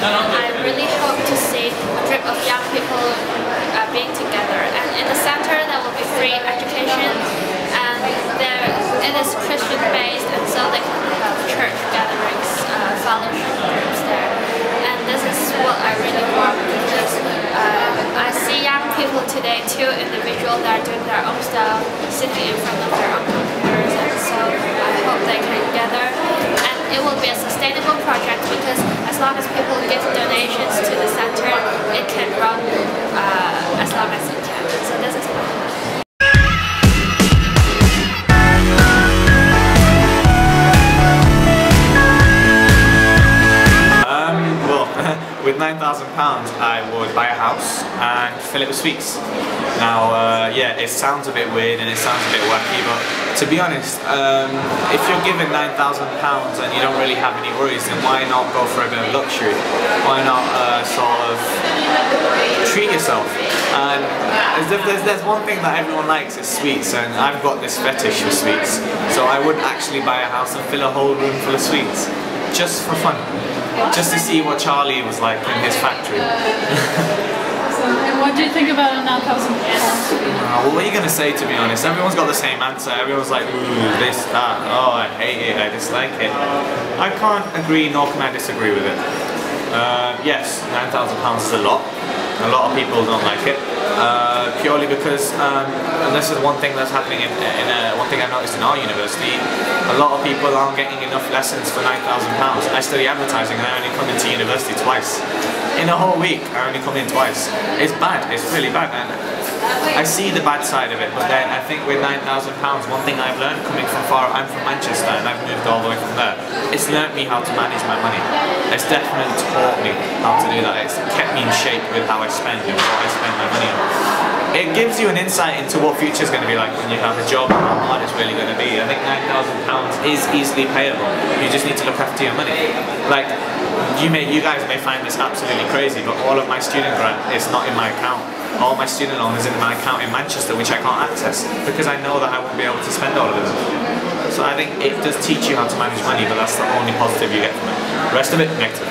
I really hope to see a group of young people being together. And in the center there will be free education, and it is Christian based, and so they can have church gatherings, fellowship groups there. And this is what I really want, because I see young people today, two individuals that are doing their own stuff, sitting in front of their own computers, and so I hope they can gather. And it will be a sustainable project, because as long as people give donations to the center, it can run as long as it can. So this is my plan. With £9,000 I would buy a house and fill it with sweets. Now yeah, it sounds a bit weird and it sounds a bit wacky, but to be honest, if you're given £9,000 and you don't really have any worries, then why not go for a bit of luxury? Why not sort of treat yourself? And there's one thing that everyone likes, is sweets, and I've got this fetish for sweets, so I would actually buy a house and fill a whole room full of sweets, just for fun. Just to see what Charlie was like in his factory. And what do you think about a 9,000 pounds? Well, what are you going to say, to be honest? Everyone's got the same answer. Everyone's like, ooh, this, that, oh, I hate it, I dislike it. I can't agree, nor can I disagree with it. Yes, £9,000 is a lot. A lot of people don't like it. Purely because, and this is one thing that's happening one thing I've noticed in our university, a lot of people aren't getting enough lessons for £9,000. I study advertising and I only come into university twice. In a whole week, I only come in twice. It's bad, it's really bad, and I see the bad side of it, but then I think with £9,000, one thing I've learned coming from I'm from Manchester and I've moved all the way from there, it's learnt me how to manage my money. It's definitely taught me how to do that. It's kept me in shape with how I spend and what I spend my money on. It gives you an insight into what future is going to be like when you have a job and how hard it's really going to be. I think £9,000 is easily payable. You just need to look after your money. Like, you guys may find this absolutely crazy, but all of my student grant is not in my account. All my student loan is in my account in Manchester, which I can't access because I know that I won't be able to spend all of it. So I think it does teach you how to manage money, but that's the only positive you get from it. The rest of it, negative.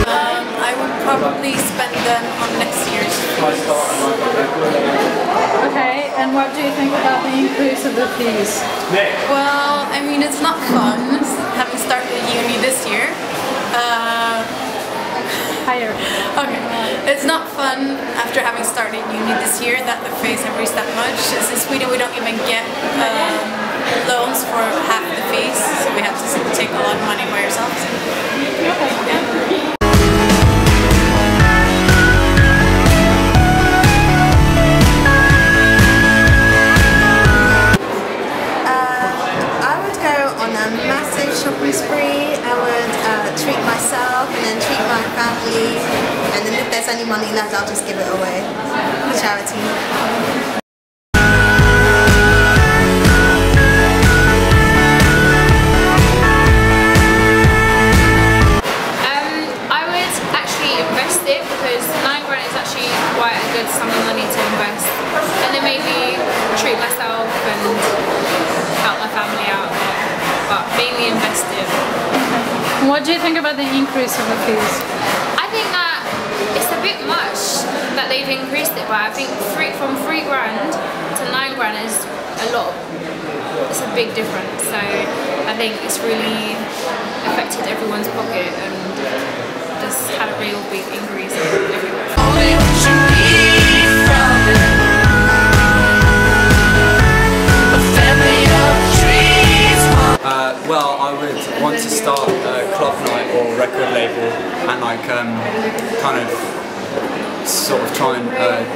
I would probably spend them on next year's fees. Okay, and what do you think about the increase of the fees? Well, I mean, it's not fun having started uni this year. Higher. Okay. It's not fun after having started uni this year that the fees have reached that much. As in Sweden, we don't even get loans for half the fees, so we have to take a lot of money by ourselves. Yeah. Massive shopping spree. I would treat myself and then treat my family, and then if there's any money left, I'll just give it away for charity. I would actually invest it, because £9,000 is actually quite a good sum of money to invest, and then maybe treat myself and help my family out there, but mainly invested. What do you think about the increase of the fees? I think that it's a bit much that they've increased it, but I think from £3,000 to £9,000 is a lot. It's a big difference, so I think it's really affected everyone's pocket and just had a real big increase everywhere. Well, I would want to start a club night or record label and like kind of sort of try and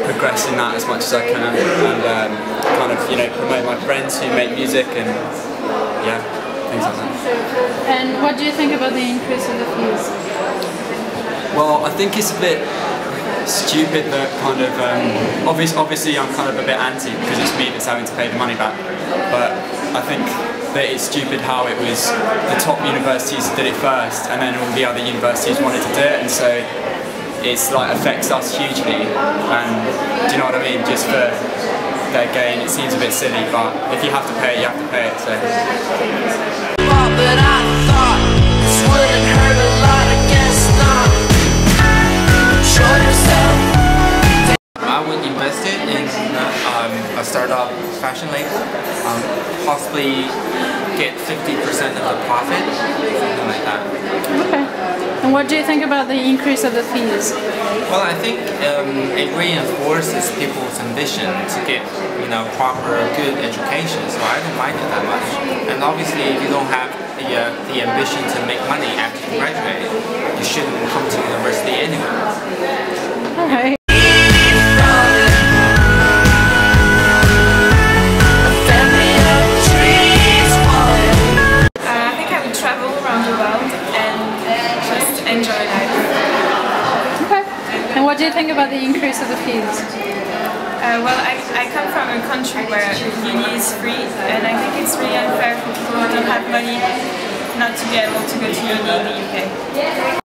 progress in that as much as I can, and kind of, you know, promote my friends who make music and yeah, things like that. And what do you think about the increase of the fees? Well, I think it's a bit stupid that kind of, obviously I'm kind of a bit anti because it's me that's having to pay the money back, but I think that it's stupid how it was the top universities did it first and then all the other universities wanted to do it, and so it's like affects us hugely, and do you know what I mean, just for their gain, it seems a bit silly, but if you have to pay it, you have to pay it. So. But I thought this wouldn't hurt a lot, I guess not. Show yourself. I would invest it in a startup fashion label, possibly get 50% of the profit, something like that. Okay. And what do you think about the increase of the fees? Well, I think it reinforces people's ambition to get, proper, good education. So I don't mind it that much. And obviously, if you don't have the ambition to make money after you graduate, you shouldn't come to university anyway. Okay. Enjoy life. Okay. And what do you think about the increase of the fees? Well, I come from a country where uni is free, and I think it's really unfair for people who don't have money not to be able to go to uni in the UK.